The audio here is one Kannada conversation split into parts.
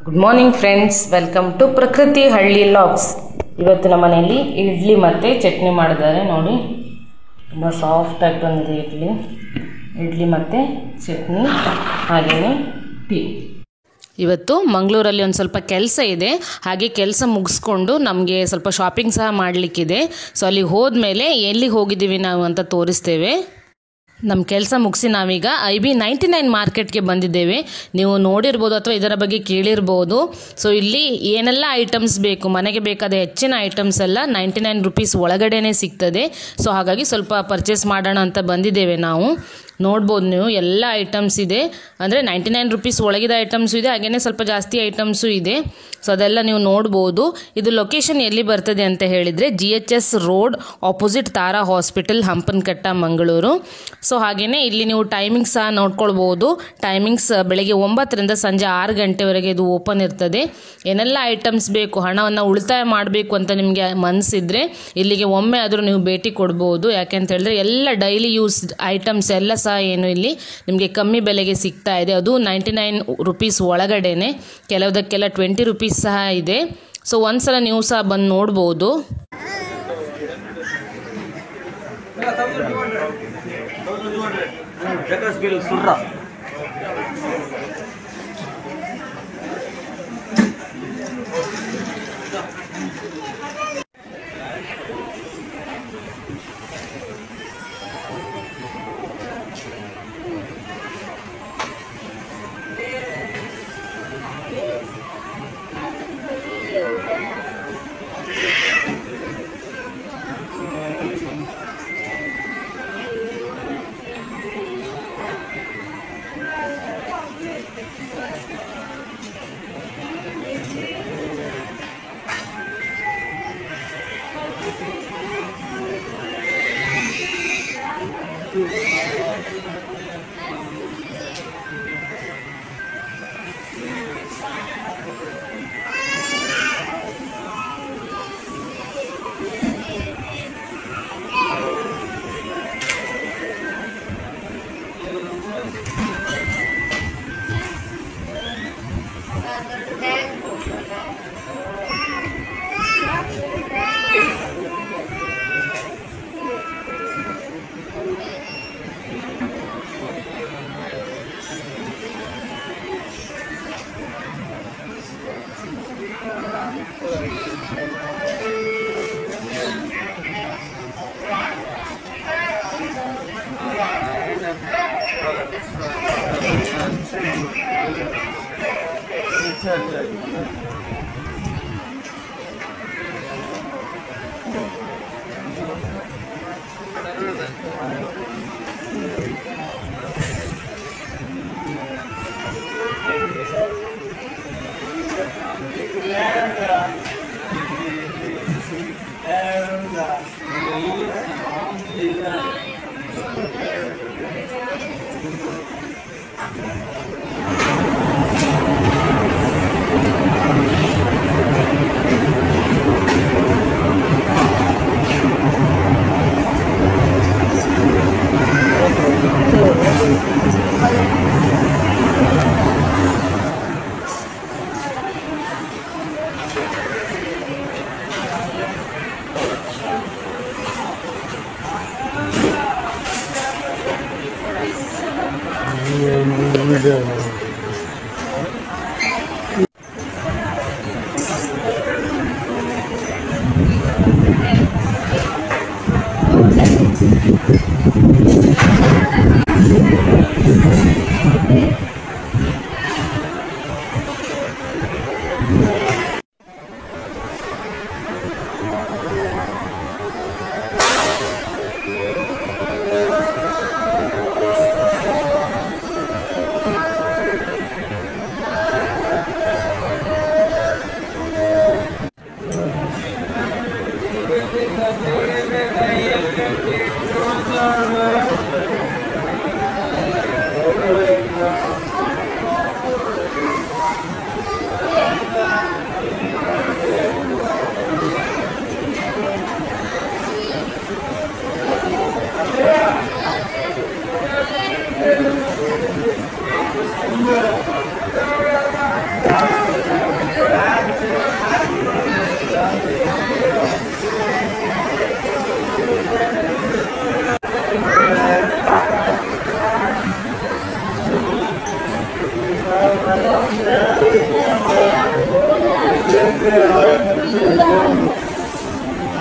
Good morning friends, welcome to Prakruthi Halli logs. ಇವತ್ತು ನಮ್ಮ ಮನೆಯಲ್ಲಿ ಇಡ್ಲಿ ಮತ್ತು ಚಟ್ನಿ ಮಾಡಿದ್ದಾರೆ. ನೋಡಿ, ತುಂಬ ಸಾಫ್ಟಾಗಿ ಬಂದಿದೆ ಇಡ್ಲಿ ಮತ್ತು ಚಟ್ನಿ, ಹಾಗೆಯೇ ಟೀ. ಇವತ್ತು ಮಂಗಳೂರಲ್ಲಿ ಒಂದು ಸ್ವಲ್ಪ ಕೆಲಸ ಇದೆ, ಹಾಗೆ ಕೆಲಸ ಮುಗಿಸ್ಕೊಂಡು ನಮಗೆ ಸ್ವಲ್ಪ ಶಾಪಿಂಗ್ ಸಹ ಮಾಡಲಿಕ್ಕಿದೆ. ಸೊ ಅಲ್ಲಿಗೆ ಹೋದ್ಮೇಲೆ ಎಲ್ಲಿಗೆ ಹೋಗಿದ್ದೀವಿ ನಾವು ಅಂತ ತೋರಿಸ್ತೇವೆ. ನಮ್ಮ ಕೆಲಸ ಮುಗಿಸಿ ನಾವೀಗ IB99 ಮಾರ್ಕೆಟ್ಗೆ ಬಂದಿದ್ದೇವೆ. ನೀವು ನೋಡಿರ್ಬೋದು ಅಥವಾ ಇದರ ಬಗ್ಗೆ ಕೇಳಿರ್ಬೋದು. ಸೊ ಇಲ್ಲಿ ಏನೆಲ್ಲ ಐಟಮ್ಸ್ ಬೇಕು, ಮನೆಗೆ ಬೇಕಾದ ಹೆಚ್ಚಿನ ಐಟಮ್ಸ್ ಎಲ್ಲ 99 ರುಪೀಸ್ ಒಳಗಡೆನೇ ಸಿಗ್ತದೆ. ಸೊ ಹಾಗಾಗಿ ಸ್ವಲ್ಪ ಪರ್ಚೇಸ್ ಮಾಡೋಣ ಅಂತ ಬಂದಿದ್ದೇವೆ ನಾವು. ನೋಡ್ಬೋದು ನೀವು, ಎಲ್ಲ ಐಟಮ್ಸ್ ಇದೆ. ಅಂದರೆ 99 ರುಪೀಸ್ ಒಳಗಿದ ಐಟಮ್ಸು ಇದೆ, ಹಾಗೆಯೇ ಸ್ವಲ್ಪ ಜಾಸ್ತಿ ಐಟಮ್ಸು ಇದೆ. ಸೊ ಅದೆಲ್ಲ ನೀವು ನೋಡ್ಬೋದು. ಇದು ಲೊಕೇಶನ್ ಎಲ್ಲಿ ಬರ್ತದೆ ಅಂತ ಹೇಳಿದರೆ GHS ರೋಡ್ ಆಪೋಸಿಟ್ ತಾರಾ ಹಾಸ್ಪಿಟಲ್, ಹಂಪನಕಟ್ಟ, ಮಂಗಳೂರು. ಸೊ ಹಾಗೆಯೇ ಇಲ್ಲಿ ನೀವು ಟೈಮಿಂಗ್ಸ್ ಸಹ ನೋಡ್ಕೊಳ್ಬೋದು. ಟೈಮಿಂಗ್ಸ್ ಬೆಳಗ್ಗೆ 9ರಿಂದ ಸಂಜೆ 6 ಗಂಟೆವರೆಗೆ ಇದು ಓಪನ್ ಇರ್ತದೆ. ಏನೆಲ್ಲ ಐಟಮ್ಸ್ ಬೇಕು, ಹಣವನ್ನು ಉಳಿತಾಯ ಮಾಡಬೇಕು ಅಂತ ನಿಮಗೆ ಮನಸ್ಸಿದ್ರೆ ಇಲ್ಲಿಗೆ ಒಮ್ಮೆ ಆದರೂ ನೀವು ಭೇಟಿ ಕೊಡ್ಬೋದು. ಯಾಕೆಂತ ಹೇಳಿದ್ರೆ ಎಲ್ಲ ಡೈಲಿ ಯೂಸ್ ಐಟಮ್ಸ್ ಎಲ್ಲ ಸಹ ಏನು ಇಲ್ಲಿ ನಿಮಗೆ ಕಮ್ಮಿ ಬೆಲೆಗೆ ಸಿಗ್ತಾ ಇದೆ. ಅದು 99 ರುಪೀಸ್ ಒಳಗಡೆನೆ, ಕೆಲವುದಕ್ಕೆಲ್ಲ 20 ರುಪೀಸ್ ಸಹ ಇದೆ. ಸೊ ಒಂದ್ಸಲ ನೀವು ಸಹ ಬಂದು ನೋಡ್ಬೋದು.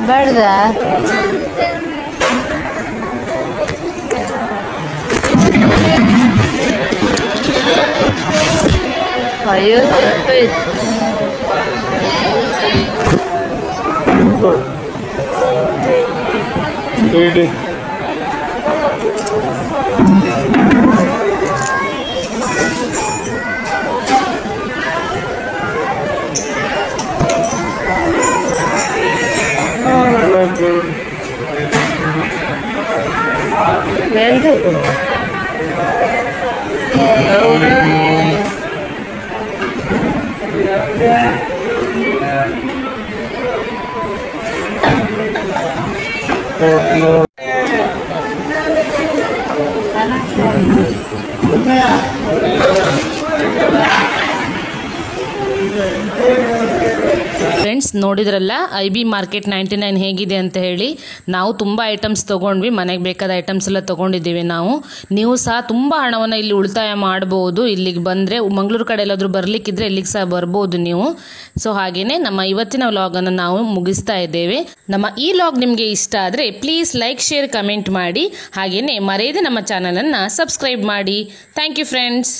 ಬೇಡ್ದ ಅಯ್ಯೋ ಫ್ರೆಂಡ್ಸ್ ನೋಡಿದ್ರಲ್ಲ IB ಮಾರ್ಕೆಟ್ 99 ಹೇಗಿದೆ ಅಂತ ಹೇಳಿ. ನಾವು ತುಂಬ ಐಟಮ್ಸ್ ತೊಗೊಂಡ್ವಿ, ಮನೆಗೆ ಬೇಕಾದ ಐಟಮ್ಸ್ ಎಲ್ಲ ತೊಗೊಂಡಿದ್ದೀವಿ ನಾವು. ನೀವು ಸಹ ತುಂಬ ಹಣವನ್ನು ಇಲ್ಲಿ ಉಳಿತಾಯ ಮಾಡ್ಬೋದು. ಇಲ್ಲಿಗೆ ಬಂದರೆ ಮಂಗಳೂರು ಕಡೆ ಎಲ್ಲಾದರೂ ಬರಲಿಕ್ಕಿದ್ರೆ ಇಲ್ಲಿಗೆ ಸಹ ಬರ್ಬೋದು ನೀವು. ಸೊ ಹಾಗೆಯೇ ನಮ್ಮ ಇವತ್ತಿನ ವ್ಲಾಗನ್ನು ನಾವು ಮುಗಿಸ್ತಾ ಇದ್ದೇವೆ. ನಮ್ಮ ಈ ವ್ಲಾಗ್ ನಿಮಗೆ ಇಷ್ಟ ಆದರೆ ಪ್ಲೀಸ್ ಲೈಕ್, ಶೇರ್, ಕಮೆಂಟ್ ಮಾಡಿ. ಹಾಗೆಯೇ ಮರೆಯದೆ ನಮ್ಮ ಚಾನಲನ್ನು ಸಬ್ಸ್ಕ್ರೈಬ್ ಮಾಡಿ. Thank you friends.